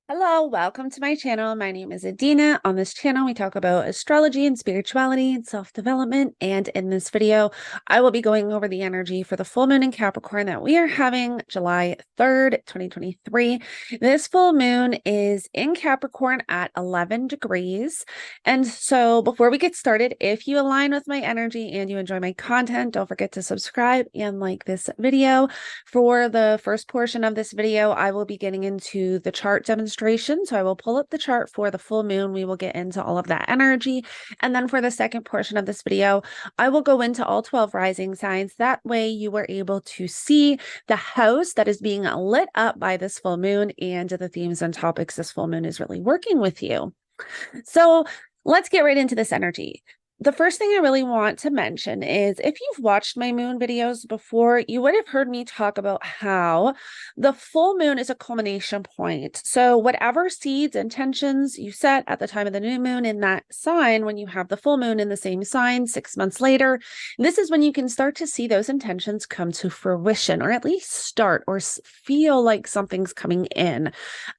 Hello, welcome to my channel. My name is Adina. On this channel, we talk about astrology and spirituality and self-development. And in this video, I will be going over the energy for the full moon in Capricorn that we are having July 3rd, 2023. This full moon is in Capricorn at 11 degrees. And so before we get started, if you align with my energy and you enjoy my content, don't forget to subscribe and like this video. For the first portion of this video, I will be getting into the chart demonstration. So I will pull up the chart for the full moon. We will get into all of that energy. And then for the second portion of this video, I will go into all 12 rising signs. That way you were able to see the house that is being lit up by this full moon and the themes and topics this full moon is really working with you. So let's get right into this energy. The first thing I really want to mention is if you've watched my moon videos before, you would have heard me talk about how the full moon is a culmination point. So whatever seeds, intentions you set at the time of the new moon in that sign, when you have the full moon in the same sign 6 months later, this is when you can start to see those intentions come to fruition, or at least start or feel like something's coming in.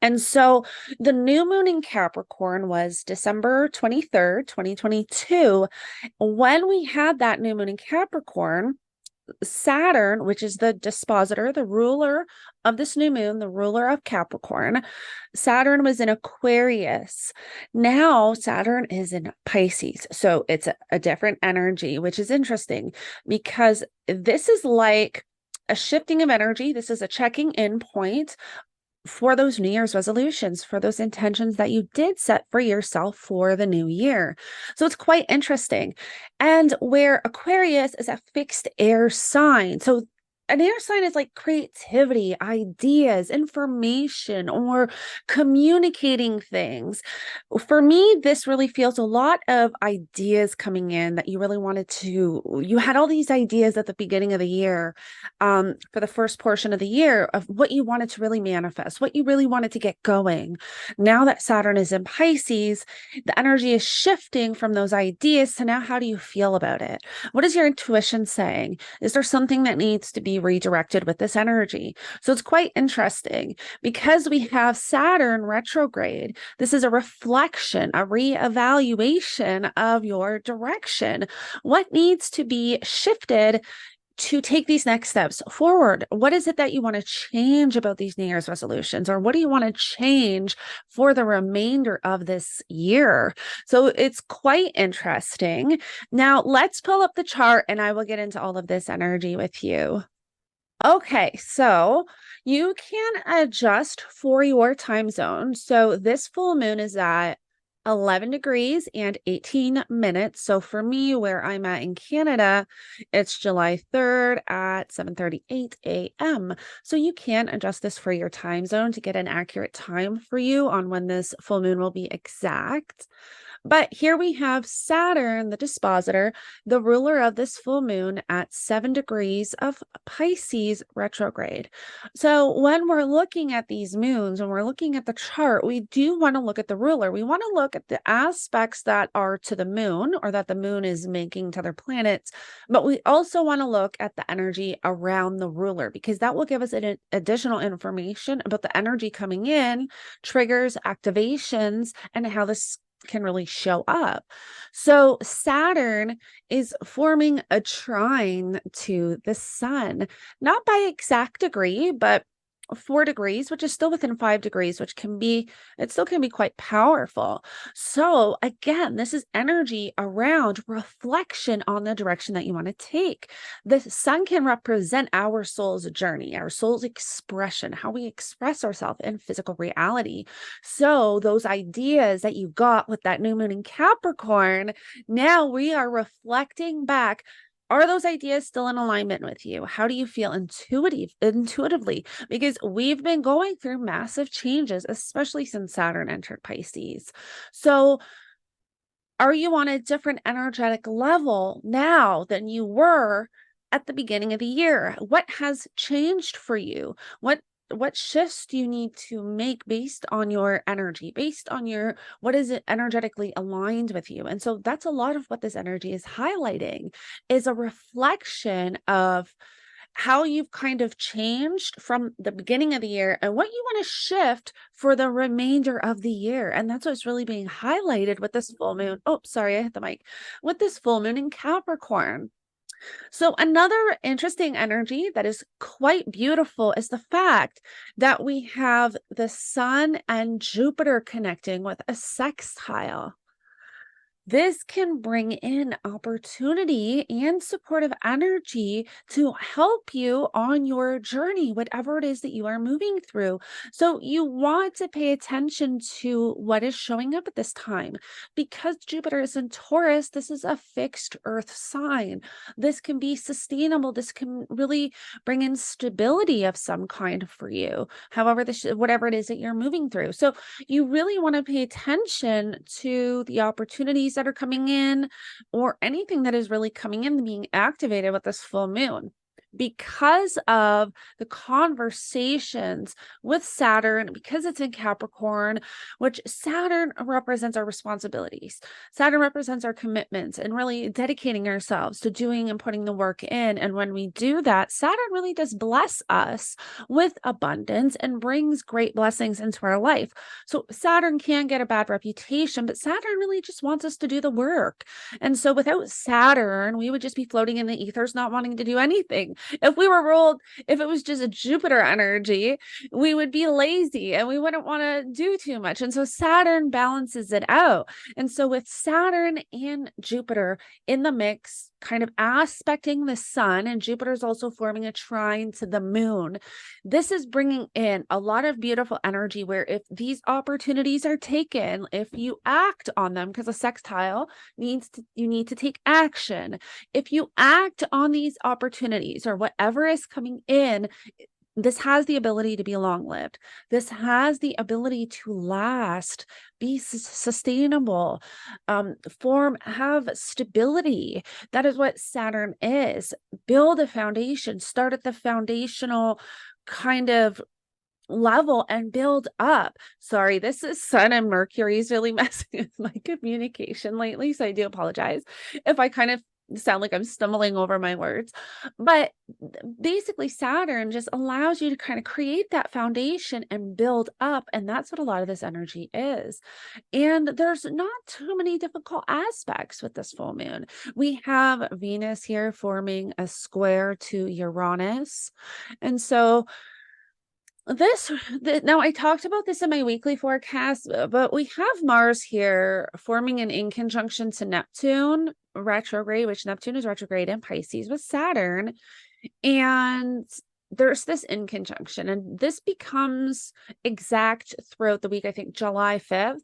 And so the new moon in Capricorn was December 23rd, 2022. When we had that new moon in Capricorn, Saturn, which is the dispositor, the ruler of this new moon, the ruler of Capricorn, Saturn was in Aquarius. Now Saturn is in Pisces. So it's a different energy, which is interesting because this is like a shifting of energy. This is a checking in point for those New Year's resolutions, for those intentions that you did set for yourself for the new year. So it's quite interesting. And where Aquarius is a fixed air sign. So an air sign is like creativity, ideas, information, or communicating things. For me, this really feels a lot of ideas coming in that you really wanted to, you had all these ideas at the beginning of the year, for the first portion of the year of what you wanted to really manifest, what you really wanted to get going. Now that Saturn is in Pisces, the energy is shifting from those ideas to now, how do you feel about it? What is your intuition saying? Is there something that needs to be redirected with this energy? So it's quite interesting because we have Saturn retrograde. This is a reflection, a reevaluation of your direction. What needs to be shifted to take these next steps forward? What is it that you want to change about these New Year's resolutions? Or what do you want to change for the remainder of this year? So it's quite interesting. Now let's pull up the chart and I will get into all of this energy with you. Okay, so you can adjust for your time zone. So this full moon is at 11 degrees and 18 minutes. So for me, where I'm at in Canada, it's July 3rd at 7:38 a.m. So you can adjust this for your time zone to get an accurate time for you on when this full moon will be exact. But here we have Saturn, the dispositor, the ruler of this full moon at 7 degrees of Pisces retrograde. So when we're looking at these moons, when we're looking at the chart, we do want to look at the ruler. We want to look at the aspects that are to the moon or that the moon is making to other planets. But we also want to look at the energy around the ruler because that will give us additional information about the energy coming in, triggers, activations, and how this can really show up. So Saturn is forming a trine to the sun, not by exact degree, but 4 degrees, which is still within 5 degrees, which can be, it still can be quite powerful. So again, this is energy around reflection on the direction that you want to take. The sun can represent our soul's journey, our soul's expression, how we express ourselves in physical reality. So those ideas that you got with that new moon in Capricorn, now we are reflecting back. Are those ideas still in alignment with you? How do you feel intuitively? Because we've been going through massive changes, especially since Saturn entered Pisces. So are you on a different energetic level now than you were at the beginning of the year? What has changed for you? What shifts do you need to make based on your energy, based on your, what is it energetically aligned with you? And so that's a lot of what this energy is highlighting, is a reflection of how you've kind of changed from the beginning of the year and what you want to shift for the remainder of the year. And that's what's really being highlighted with this full moon. Oh, sorry, I hit the mic. With this full moon in Capricorn. So another interesting energy that is quite beautiful is the fact that we have the Sun and Jupiter connecting with a sextile. This can bring in opportunity and supportive energy to help you on your journey, whatever it is that you are moving through. So you want to pay attention to what is showing up at this time. Because Jupiter is in Taurus, this is a fixed earth sign. This can be sustainable. This can really bring in stability of some kind for you. However, whatever it is that you're moving through. So you really want to pay attention to the opportunities that are coming in, or anything that is really coming in, being activated with this full moon, because of the conversations with Saturn, because it's in Capricorn, which Saturn represents our responsibilities. Saturn represents our commitments and really dedicating ourselves to doing and putting the work in. And when we do that, Saturn really does bless us with abundance and brings great blessings into our life. So Saturn can get a bad reputation, but Saturn really just wants us to do the work. And so without Saturn, we would just be floating in the ethers, not wanting to do anything. If we were ruled, if it was just a Jupiter energy, we would be lazy and we wouldn't want to do too much. And so Saturn balances it out. And so with Saturn and Jupiter in the mix, kind of aspecting the sun, and Jupiter is also forming a trine to the moon, this is bringing in a lot of beautiful energy where if these opportunities are taken, if you act on them, because a sextile you need to take action. If you act on these opportunities or whatever is coming in, this has the ability to be long-lived. This has the ability to last, be sustainable, have stability. That is what Saturn is. Build a foundation, start at the foundational kind of level and build up. Sorry, this is Sun and Mercury is really messing with my communication lately, so I do apologize if I kind of sound like I'm stumbling over my words. But basically, Saturn just allows you to kind of create that foundation and build up, and that's what a lot of this energy is. And there's not too many difficult aspects with this full moon. We have Venus here forming a square to Uranus, and so now I talked about this in my weekly forecast, but we have Mars here forming an in conjunction to Neptune retrograde, which Neptune is retrograde in Pisces with Saturn. And there's this in conjunction, and this becomes exact throughout the week, I think July 5th.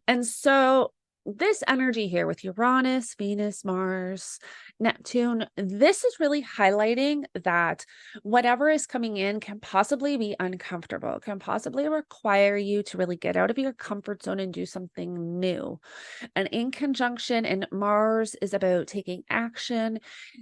And so this energy here with Uranus, Venus, Mars, Neptune, this is really highlighting that whatever is coming in can possibly be uncomfortable, can possibly require you to really get out of your comfort zone and do something new. And in conjunction, and Mars is about taking action.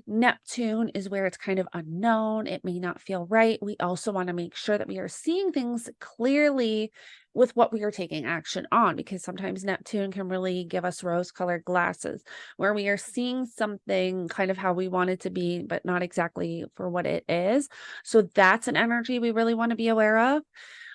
Neptune is where it's kind of unknown. It may not feel right. We also want to make sure that we are seeing things clearly with what we are taking action on, because sometimes Neptune can really give us rose-colored glasses where we are seeing something kind of how we want it to be, but not exactly for what it is. So that's an energy we really want to be aware of.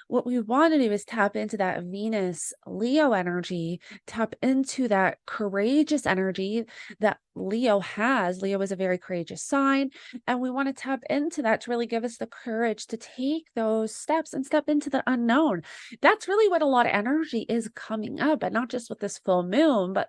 What we want to do is tap into that Venus Leo energy, tap into that courageous energy that Leo has. Leo is a very courageous sign, and we want to tap into that to really give us the courage to take those steps and step into the unknown. That's really what a lot of energy is coming up, and not just with this full moon, but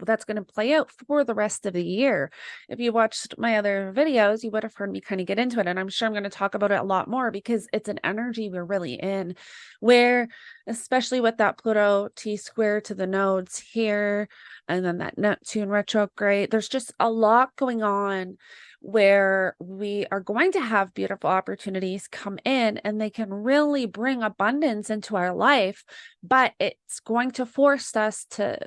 that's going to play out for the rest of the year. If you watched my other videos, you would have heard me kind of get into it, and I'm sure I'm going to talk about it a lot more because it's an energy we're really in, where especially with that Pluto T-square to the nodes here, and then that Neptune retrograde, there's just a lot going on where we are going to have beautiful opportunities come in, and they can really bring abundance into our life, but it's going to force us to,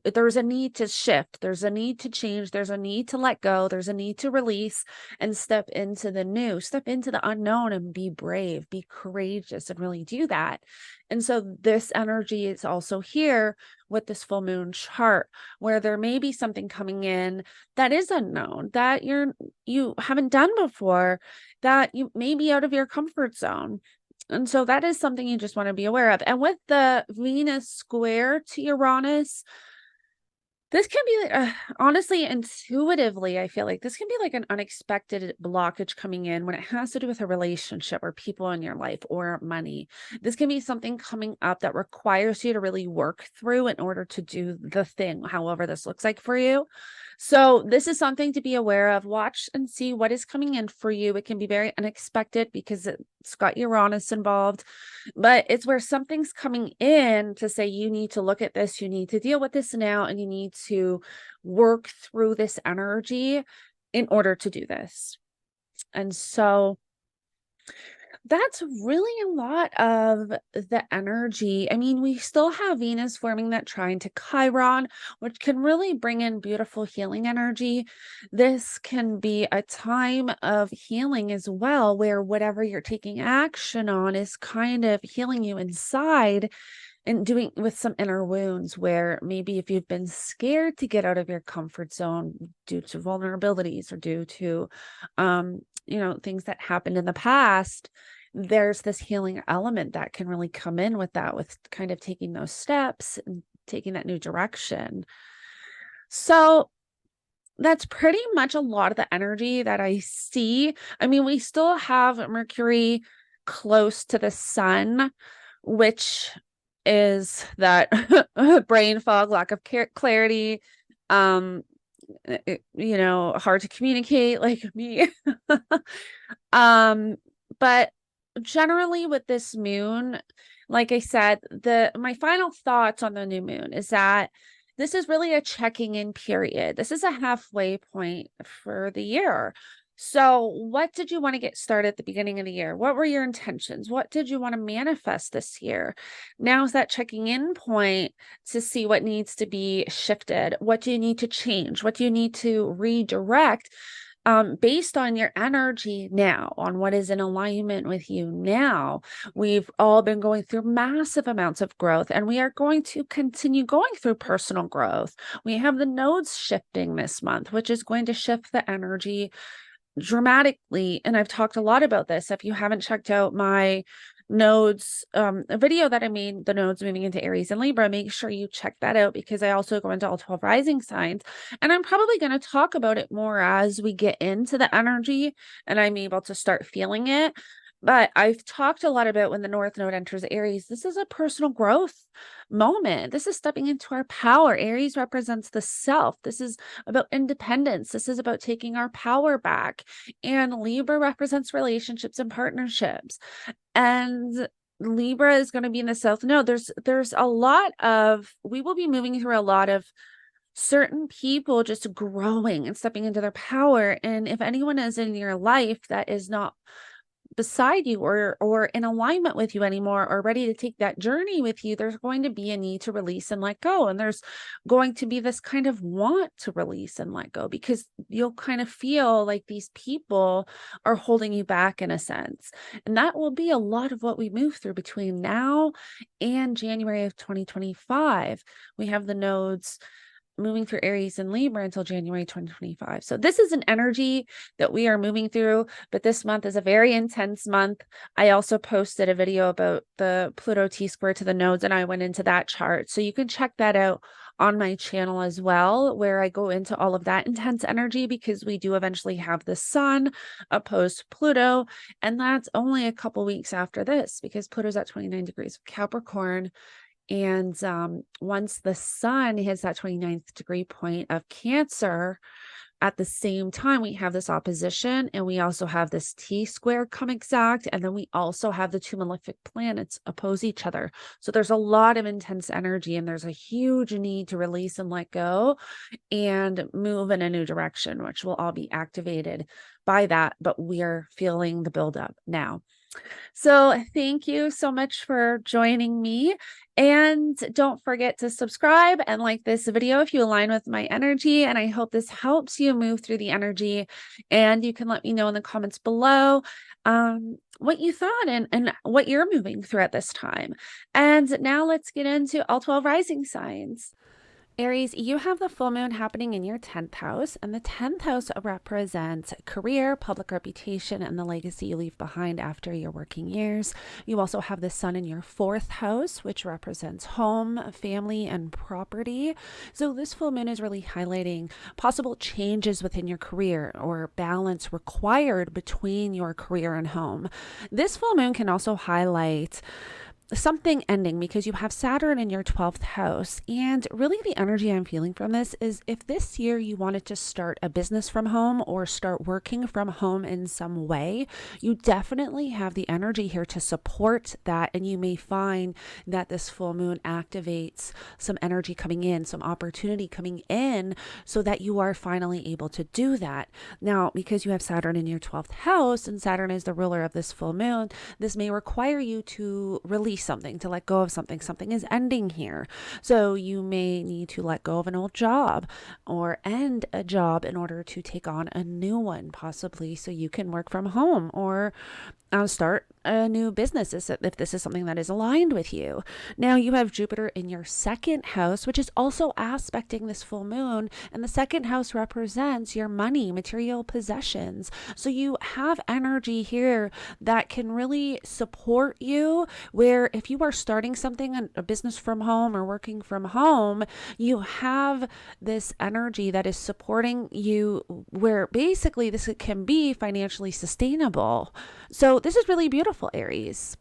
there's a need to shift, there's a need to change, there's a need to let go, there's a need to release and step into the new, step into the unknown, and be brave, be courageous, and really do that. And so this energy is also here with this full moon chart, where there may be something coming in that is unknown, that you haven't done before, that you may be out of your comfort zone. And so that is something you just want to be aware of. And with the Venus square to Uranus, this can be honestly, intuitively, I feel like this can be like an unexpected blockage coming in when it has to do with a relationship or people in your life or money. This can be something coming up that requires you to really work through in order to do the thing, however this looks like for you. So this is something to be aware of. Watch and see what is coming in for you. It can be very unexpected because it's got Uranus involved, but it's where something's coming in to say, you need to look at this, you need to deal with this now, and you need to work through this energy in order to do this. And so that's really a lot of the energy. I mean, we still have Venus forming that trine to Chiron, which can really bring in beautiful healing energy. This can be a time of healing as well, where whatever you're taking action on is kind of healing you inside and doing with some inner wounds, where maybe if you've been scared to get out of your comfort zone due to vulnerabilities or due to things that happened in the past, there's this healing element that can really come in with that, with kind of taking those steps and taking that new direction. So that's pretty much a lot of the energy that I see. I mean, we still have Mercury close to the sun, which is that brain fog, lack of clarity, hard to communicate, like me. But generally with this moon, like I said, my final thoughts on the new moon is that this is really a checking in period. This is a halfway point for the year. So what did you want to get started at the beginning of the year? What were your intentions? What did you want to manifest this year? Now is that checking in point to see what needs to be shifted. What do you need to change? What do you need to redirect? Based on your energy now, on what is in alignment with you now. We've all been going through massive amounts of growth, and we are going to continue going through personal growth. We have the nodes shifting this month, which is going to shift the energy dramatically. And I've talked a lot about this. If you haven't checked out my nodes a video that I made, the nodes moving into Aries and Libra, make sure you check that out, because I also go into all 12 rising signs, and I'm probably going to talk about it more as we get into the energy and I'm able to start feeling it. But I've talked a lot about when the North Node enters Aries, this is a personal growth moment. This is stepping into our power. Aries represents the self. This is about independence. This is about taking our power back. And Libra represents relationships and partnerships. And Libra is going to be in the South Node. There's a lot of, we will be moving through a lot of certain people just growing and stepping into their power. And if anyone is in your life that is not beside you or in alignment with you anymore, or ready to take that journey with you, there's going to be a need to release and let go. And there's going to be this kind of want to release and let go, because you'll kind of feel like these people are holding you back in a sense. And that will be a lot of what we move through between now and January of 2025. We have the nodes moving through Aries and Libra until January 2025. So this is an energy that we are moving through, but this month is a very intense month. I also posted a video about the Pluto T-square to the nodes, and I went into that chart. So you can check that out on my channel as well, where I go into all of that intense energy, because we do eventually have the sun opposed to Pluto. And that's only a couple weeks after this, because Pluto's at 29 degrees of Capricorn. And once the sun hits that 29th degree point of Cancer, at the same time, we have this opposition, and we also have this T-square come exact. And then we also have the two malefic planets oppose each other. So there's a lot of intense energy, and there's a huge need to release and let go and move in a new direction, which will all be activated by that. But we are feeling the buildup now. So thank you so much for joining me. And don't forget to subscribe and like this video if you align with my energy. And I hope this helps you move through the energy. And you can let me know in the comments below what you thought and what you're moving through at this time. And now let's get into all 12 rising signs. Aries, you have the full moon happening in your 10th house, and the 10th house represents career, public reputation, and the legacy you leave behind after your working years. You also have the sun in your 4th house, which represents home, family, and property. So this full moon is really highlighting possible changes within your career or balance required between your career and home. This full moon can also highlight something ending because you have Saturn in your 12th house. And really the energy I'm feeling from this is if this year you wanted to start a business from home or start working from home in some way, you definitely have the energy here to support that. And you may find that this full moon activates some energy coming in, some opportunity coming in, so that you are finally able to do that. Now, because you have Saturn in your 12th house and Saturn is the ruler of this full moon, this may require you to release something, to let go of something. Something is ending here. So you may need to let go of an old job or end a job in order to take on a new one, possibly so you can work from home or start a new business if this is something that is aligned with you. Now you have Jupiter in your 2nd house, which is also aspecting this full moon. And the 2nd house represents your money, material possessions. So you have energy here that can really support you, where if you are starting something, a business from home or working from home, you have this energy that is supporting you, where basically this can be financially sustainable. So this is really beautiful, Aries.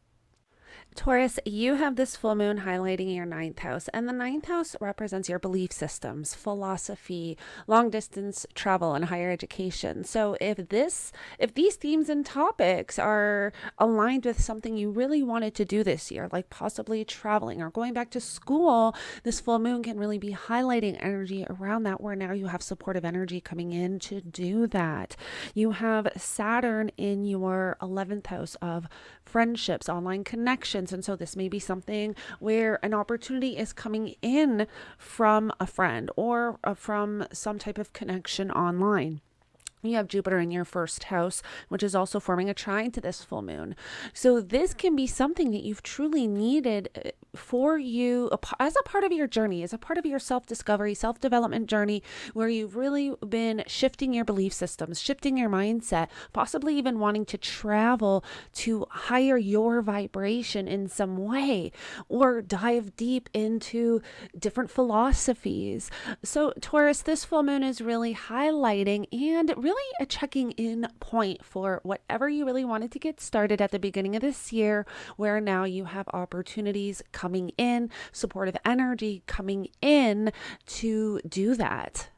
Taurus, you have this full moon highlighting your 9th house, and the 9th house represents your belief systems, philosophy, long distance travel, and higher education. So if these themes and topics are aligned with something you really wanted to do this year, like possibly traveling or going back to school, this full moon can really be highlighting energy around that, where now you have supportive energy coming in to do that. You have Saturn in your 11th house of friendships, online connections. And so this may be something where an opportunity is coming in from a friend or from some type of connection online. You have Jupiter in your 1st house, which is also forming a trine to this full moon. So this can be something that you've truly needed for you as a part of your journey, as a part of your self-discovery, self-development journey, where you've really been shifting your belief systems, shifting your mindset, possibly even wanting to travel to higher your vibration in some way, or dive deep into different philosophies. So Taurus, this full moon is really highlighting and really a checking in point for whatever you really wanted to get started at the beginning of this year, where now you have opportunities coming in, supportive energy coming in to do that.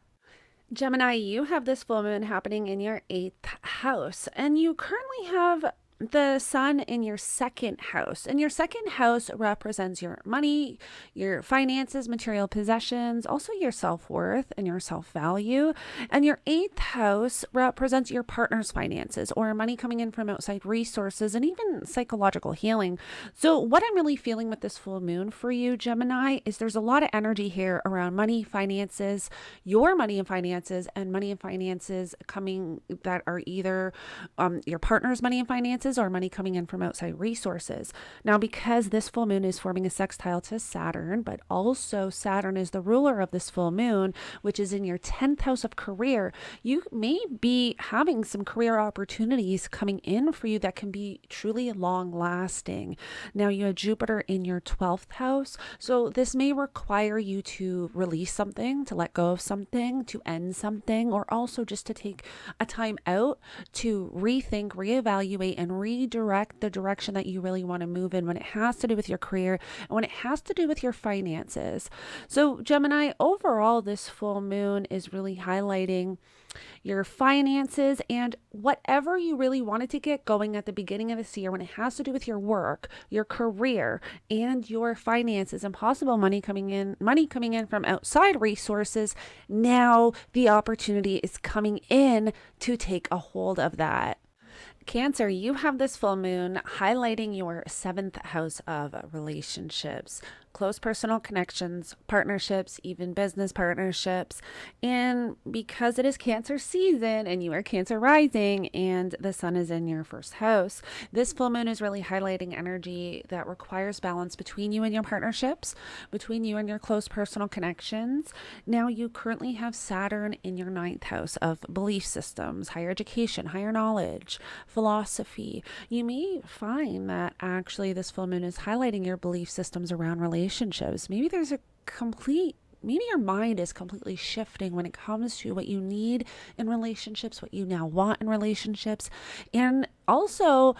Gemini, you have this full moon happening in your 8th house, and you currently have the sun in your 2nd house, and your 2nd house represents your money, your finances, material possessions, also your self-worth and your self-value. And your 8th house represents your partner's finances or money coming in from outside resources and even psychological healing. So what I'm really feeling with this full moon for you, Gemini, is there's a lot of energy here around money, finances, your money and finances, and money and finances coming that are either your partner's money and finances or money coming in from outside resources. Now, because this full moon is forming a sextile to Saturn, but also Saturn is the ruler of this full moon, which is in your 10th house of career, you may be having some career opportunities coming in for you that can be truly long lasting. Now, you have Jupiter in your 12th house, so this may require you to release something, to let go of something, to end something, or also just to take a time out to rethink, reevaluate, and redirect the direction that you really want to move in when it has to do with your career and when it has to do with your finances. So Gemini, overall, this full moon is really highlighting your finances and whatever you really wanted to get going at the beginning of this year when it has to do with your work, your career, and your finances and possible money coming in from outside resources. Now the opportunity is coming in to take a hold of that. Cancer, you have this full moon highlighting your seventh house of relationships, close personal connections, partnerships, even business partnerships. And because it is Cancer season and you are Cancer rising and the sun is in your first house, this full moon is really highlighting energy that requires balance between you and your partnerships, between you and your close personal connections. Now, you currently have Saturn in your ninth house of belief systems, higher education, higher knowledge, philosophy. You may find that actually this full moon is highlighting your belief systems around relationships. Maybe your mind is completely shifting when it comes to what you need in relationships, what you now want in relationships, and also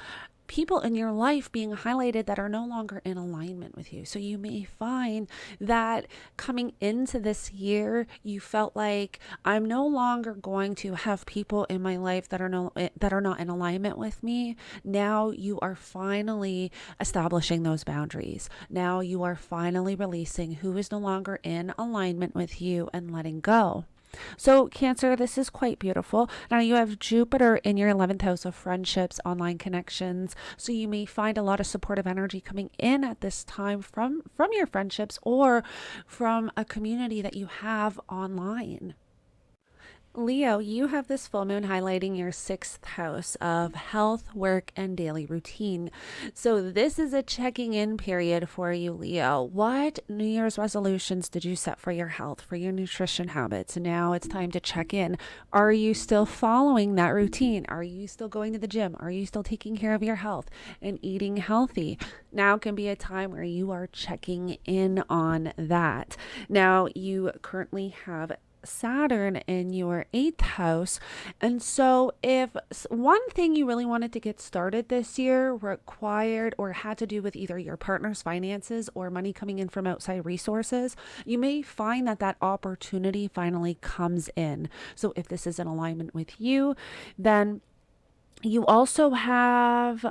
people in your life being highlighted that are no longer in alignment with you. So you may find that coming into this year, you felt like, I'm no longer going to have people in my life that are not in alignment with me. Now you are finally establishing those boundaries. Now you are finally releasing who is no longer in alignment with you and letting go. So Cancer, this is quite beautiful. Now you have Jupiter in your 11th house of friendships, online connections. So you may find a lot of supportive energy coming in at this time from your friendships or from a community that you have online. Leo, you have this full moon highlighting your sixth house of health, work, and daily routine. So this is a checking in period for you, Leo. What New Year's resolutions did you set for your health, for your nutrition habits? Now it's time to check in. Are you still following that routine? Are you still going to the gym? Are you still taking care of your health and eating healthy? Now can be a time where you are checking in on that. Now you currently have Saturn in your eighth house. And so if one thing you really wanted to get started this year required or had to do with either your partner's finances or money coming in from outside resources, you may find that opportunity finally comes in. So if this is in alignment with you, then you also have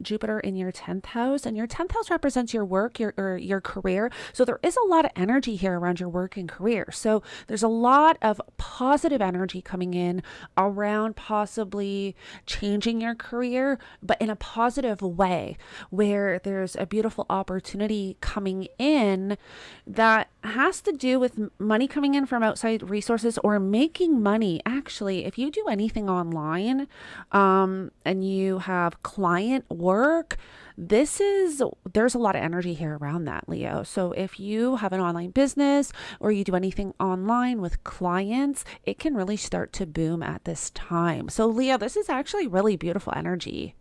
Jupiter in your 10th house, and your 10th house represents your work, your career. So there is a lot of energy here around your work and career. So there's a lot of positive energy coming in around possibly changing your career, but in a positive way, where there's a beautiful opportunity coming in that has to do with money coming in from outside resources or making money. Actually, if you do anything online, and you have client work, there's a lot of energy here around that, Leo. So if you have an online business or you do anything online with clients, it can really start to boom at this time. So Leo, this is actually really beautiful energy.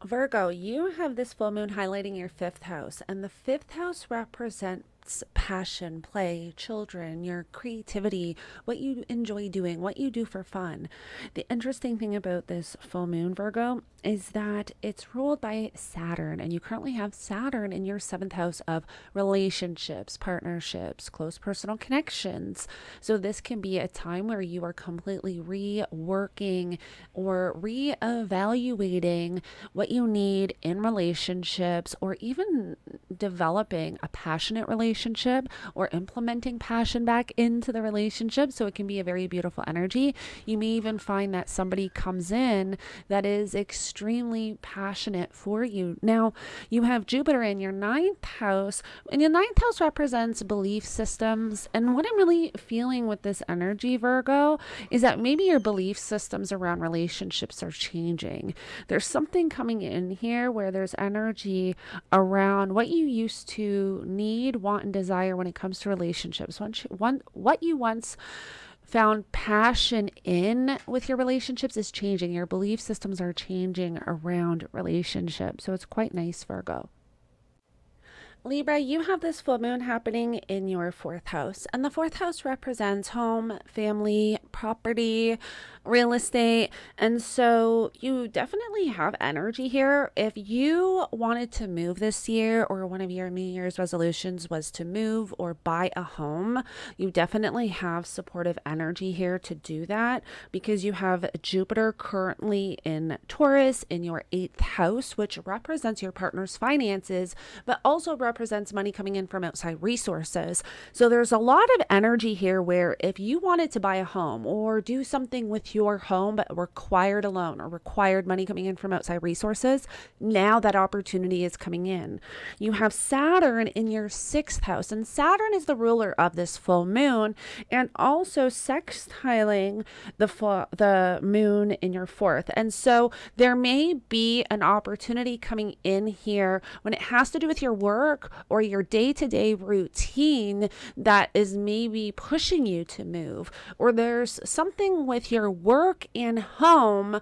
Virgo, you have this full moon highlighting your fifth house, and the fifth house represents passion, play, children, your creativity, what you enjoy doing, what you do for fun. The interesting thing about this full moon, Virgo, is that it's ruled by Saturn, and you currently have Saturn in your seventh house of relationships, partnerships, close personal connections. So this can be a time where you are completely reworking or reevaluating what you need in relationships, or even developing a passionate relationship or implementing passion back into the relationship. So it can be a very beautiful energy. You may even find that somebody comes in that is extremely passionate for you. Now, you have Jupiter in your ninth house, and your ninth house represents belief systems. And what I'm really feeling with this energy, Virgo, is that maybe your belief systems around relationships are changing. There's something coming in here where there's energy around what you used to need, want, and desire when it comes to relationships. What you once found passion in with your relationships is changing. Your belief systems are changing around relationships. So it's quite nice, Virgo. Libra, you have this full moon happening in your fourth house, and the fourth house represents home, family, property, real estate. And so you definitely have energy here. If you wanted to move this year, or one of your New Year's resolutions was to move or buy a home, you definitely have supportive energy here to do that, because you have Jupiter currently in Taurus in your eighth house, which represents your partner's finances, but also represents money coming in from outside resources. So there's a lot of energy here where if you wanted to buy a home or do something with your home but required a loan or required money coming in from outside resources, now that opportunity is coming in. You have Saturn in your 6th house, and Saturn is the ruler of this full moon and also sextiling the moon in your 4th. And so there may be an opportunity coming in here when it has to do with your work or your day-to-day routine that is maybe pushing you to move, or there's something with your work and home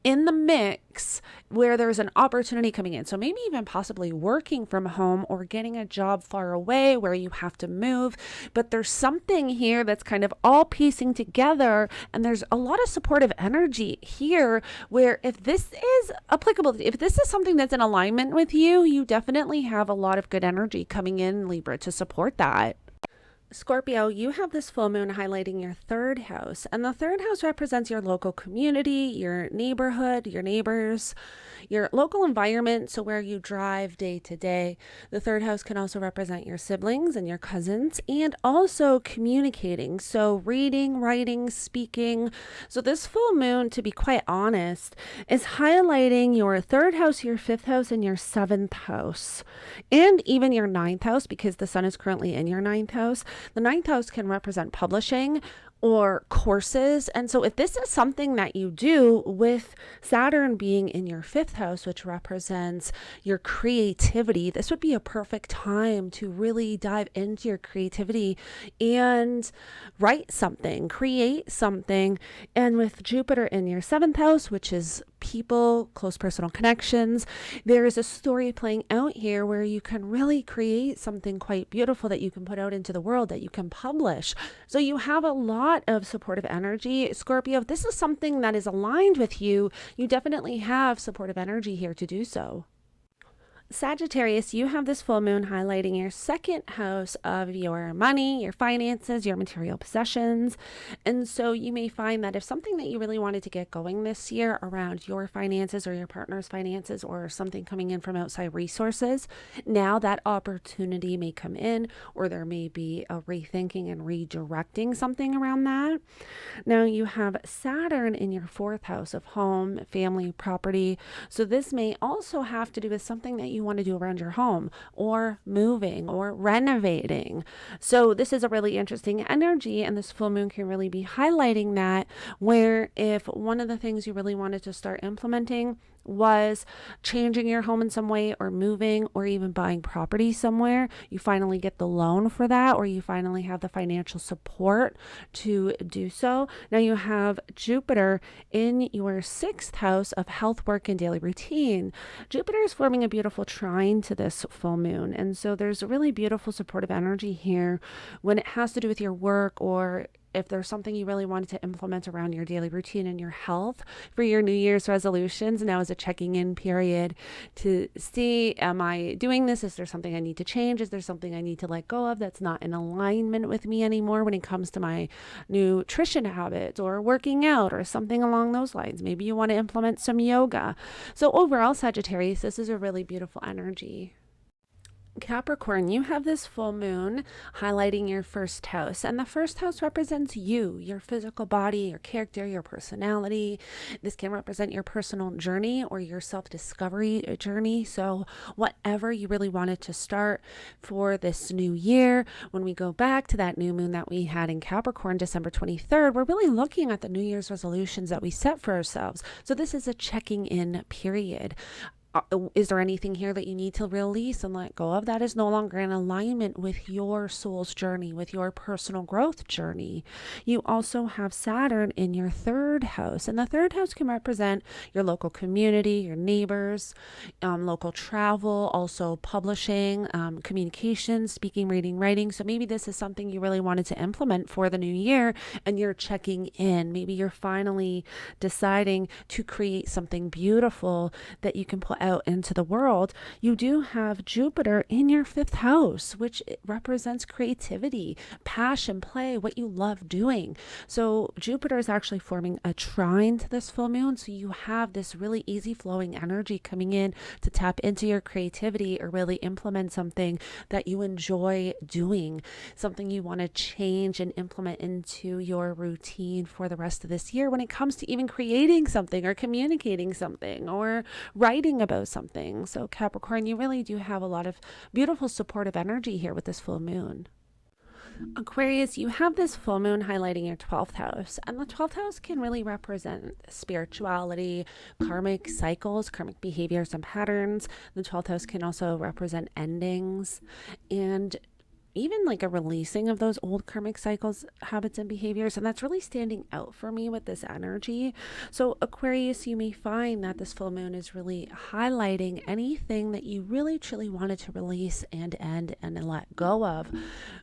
in the mix where there's an opportunity coming in. So maybe even possibly working from home or getting a job far away where you have to move. But there's something here that's kind of all piecing together. And there's a lot of supportive energy here where if this is applicable, if this is something that's in alignment with you, you definitely have a lot of good energy coming in, Libra, to support that. Scorpio, you have this full moon highlighting your 3rd house, and the 3rd house represents your local community, your neighborhood, your neighbors, your local environment, so where you drive day to day. The 3rd house can also represent your siblings and your cousins, and also communicating, so reading, writing, speaking. So this full moon, to be quite honest, is highlighting your 3rd house, your 5th house, and your 7th house, and even your 9th house, because the sun is currently in your 9th house. The 9th house can represent publishing or courses. And so if this is something that you do with Saturn being in your 5th house, which represents your creativity, this would be a perfect time to really dive into your creativity and write something, create something. And with Jupiter in your 7th house, which is people, close personal connections, there is a story playing out here where you can really create something quite beautiful that you can put out into the world, that you can publish. So you have a lot of supportive energy. Scorpio, if this is something that is aligned with you, you definitely have supportive energy here to do so. Sagittarius, you have this full moon highlighting your 2nd house of your money, your finances, your material possessions. And so you may find that if something that you really wanted to get going this year around your finances or your partner's finances or something coming in from outside resources, now that opportunity may come in, or there may be a rethinking and redirecting something around that. Now you have Saturn in your 4th house of home, family, property. So this may also have to do with something that you want to do around your home or moving or renovating. So this is a really interesting energy, and this full moon can really be highlighting that, where if one of the things you really wanted to start implementing was changing your home in some way or moving or even buying property somewhere, you finally get the loan for that, or you finally have the financial support to do so. Now you have Jupiter in your 6th house of health, work, and daily routine. Jupiter is forming a beautiful trine to this full moon. And so there's a really beautiful supportive energy here when it has to do with your work, or if there's something you really wanted to implement around your daily routine and your health for your New Year's resolutions. Now is a checking in period to see, am I doing this? Is there something I need to change? Is there something I need to let go of that's not in alignment with me anymore when it comes to my nutrition habits or working out or something along those lines? Maybe you want to implement some yoga. So overall, Sagittarius, this is a really beautiful energy. Capricorn, you have this full moon highlighting your 1st house, and the 1st house represents you, your physical body, your character, your personality. This can represent your personal journey or your self-discovery journey. So whatever you really wanted to start for this new year, when we go back to that new moon that we had in Capricorn, December 23rd, we're really looking at the New Year's resolutions that we set for ourselves. So this is a checking in period. Is there anything here that you need to release and let go of that is no longer in alignment with your soul's journey, with your personal growth journey? You also have Saturn in your 3rd house, and the 3rd house can represent your local community, your neighbors, local travel, also publishing, communication, speaking, reading, writing. So maybe this is something you really wanted to implement for the new year, and you're checking in. Maybe you're finally deciding to create something beautiful that you can put out into the world, you do have Jupiter in your 5th house, which represents creativity, passion, play, what you love doing. So Jupiter is actually forming a trine to this full moon. So you have this really easy flowing energy coming in to tap into your creativity or really implement something that you enjoy doing, something you want to change and implement into your routine for the rest of this year when it comes to even creating something or communicating something or writing about something. So Capricorn, you really do have a lot of beautiful supportive energy here with this full moon. Aquarius, you have this full moon highlighting your 12th house, and the 12th house can really represent spirituality, karmic cycles, karmic behaviors and patterns. The 12th house can also represent endings and even like a releasing of those old karmic cycles, habits, and behaviors. And that's really standing out for me with this energy. So Aquarius, you may find that this full moon is really highlighting anything that you really truly wanted to release and end and let go of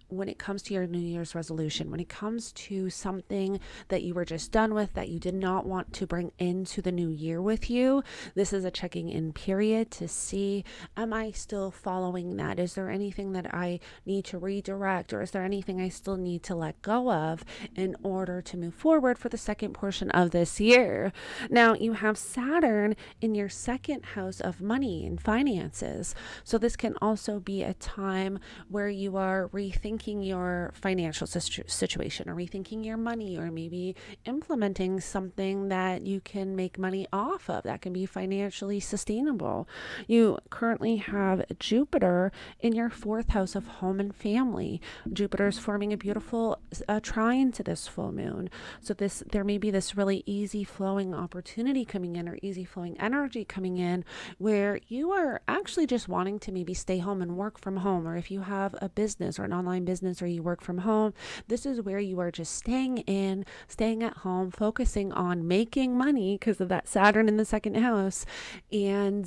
when it comes to your New Year's resolution, when it comes to something that you were just done with that you did not want to bring into the new year with you. This is a checking in period to see, am I still following that? Is there anything that I need to redirect, or is there anything I still need to let go of in order to move forward for the second portion of this year? Now you have Saturn in your 2nd house of money and finances. So this can also be a time where you are rethinking your financial situation or rethinking your money, or maybe implementing something that you can make money off of that can be financially sustainable. You currently have Jupiter in your 4th house of home and family. Jupiter is forming a beautiful trine to this full moon. So there may be this really easy flowing opportunity coming in, or easy flowing energy coming in, where you are actually just wanting to maybe stay home and work from home. Or if you have a business or an online business or you work from home, this is where you are just staying at home, focusing on making money because of that Saturn in the 2nd house, and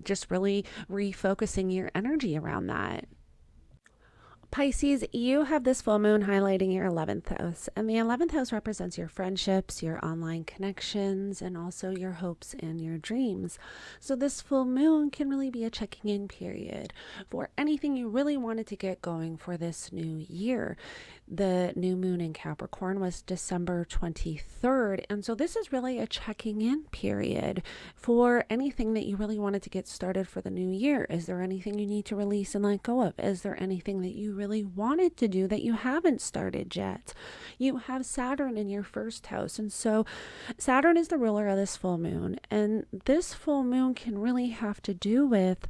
just really refocusing your energy around that. Pisces, you have this full moon highlighting your 11th house, and the 11th house represents your friendships, your online connections, and also your hopes and your dreams. So this full moon can really be a checking in period for anything you really wanted to get going for this new year. The new moon in Capricorn was December 23rd, and so this is really a checking in period for anything that you really wanted to get started for the new year. Is there anything you need to release and let go of? Is there anything that you really wanted to do that you haven't started yet? You have Saturn in your 1st house, and so Saturn is the ruler of this full moon, and this full moon can really have to do with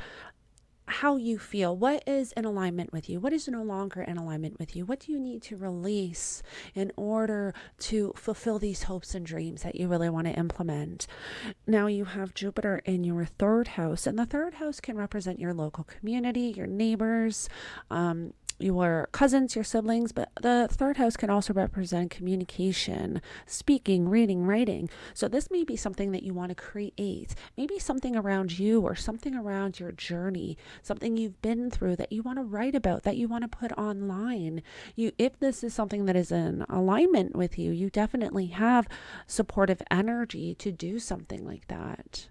how you feel. What is in alignment with you? What is no longer in alignment with you? What do you need to release in order to fulfill these hopes and dreams that you really want to implement? Now you have Jupiter in your 3rd house, and the 3rd house can represent your local community, your neighbors, your cousins, your siblings, but the 3rd house can also represent communication, speaking, reading, writing. So this may be something that you want to create, maybe something around you or something around your journey, something you've been through that you want to write about, that you want to put online. If this is something that is in alignment with you, you definitely have supportive energy to do something like that.